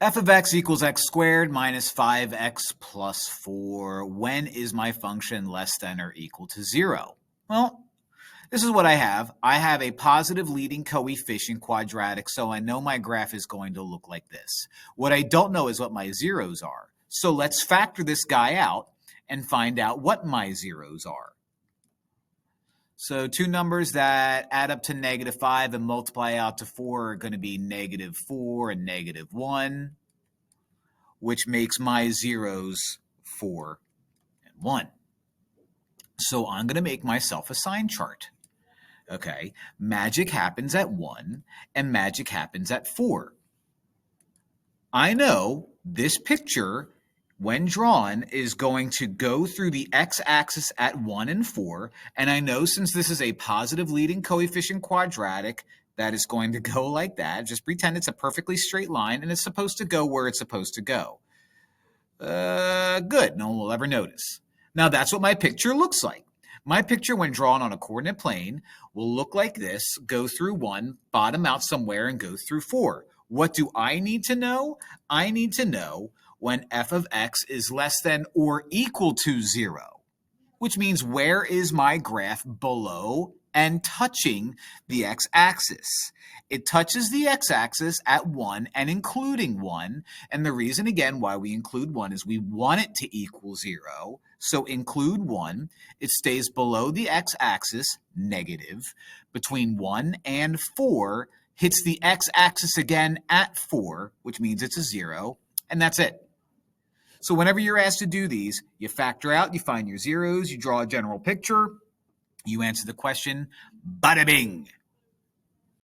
f of x equals x squared minus 5x plus 4. When is my function less than or equal to 0? Well, this is what I have. I have a positive leading coefficient quadratic, so I know my graph is going to look like this. What I don't know is what my zeros are. So let's factor this guy out and find out what my zeros are. So two numbers that add up to -5 and multiply out to 4 are going to be -4 and -1, which makes my zeros 4 and 1. So I'm going to make myself a sign chart. Okay, magic happens at 1 and magic happens at 4. I know this picture, when drawn, is going to go through the x-axis at 1 and 4, and I know since this is a positive leading coefficient quadratic, that is going to go like that. Just pretend it's a perfectly straight line, and it's supposed to go where it's supposed to go. Good, no one will ever notice. Now that's what my picture looks like. My picture, when drawn on a coordinate plane, will look like this, go through 1, bottom out somewhere, and go through 4. What do I need to know? I need to know when f of x is less than or equal to 0, which means where is my graph below and touching the x-axis? It touches the x-axis at 1 and including 1, and the reason, again, why we include 1 is we want it to equal 0, so include 1. It stays below the x-axis, negative, between 1 and 4, hits the x-axis again at 4, which means it's a 0, and that's it. So whenever you're asked to do these, you factor out, you find your zeros, you draw a general picture, you answer the question, bada bing.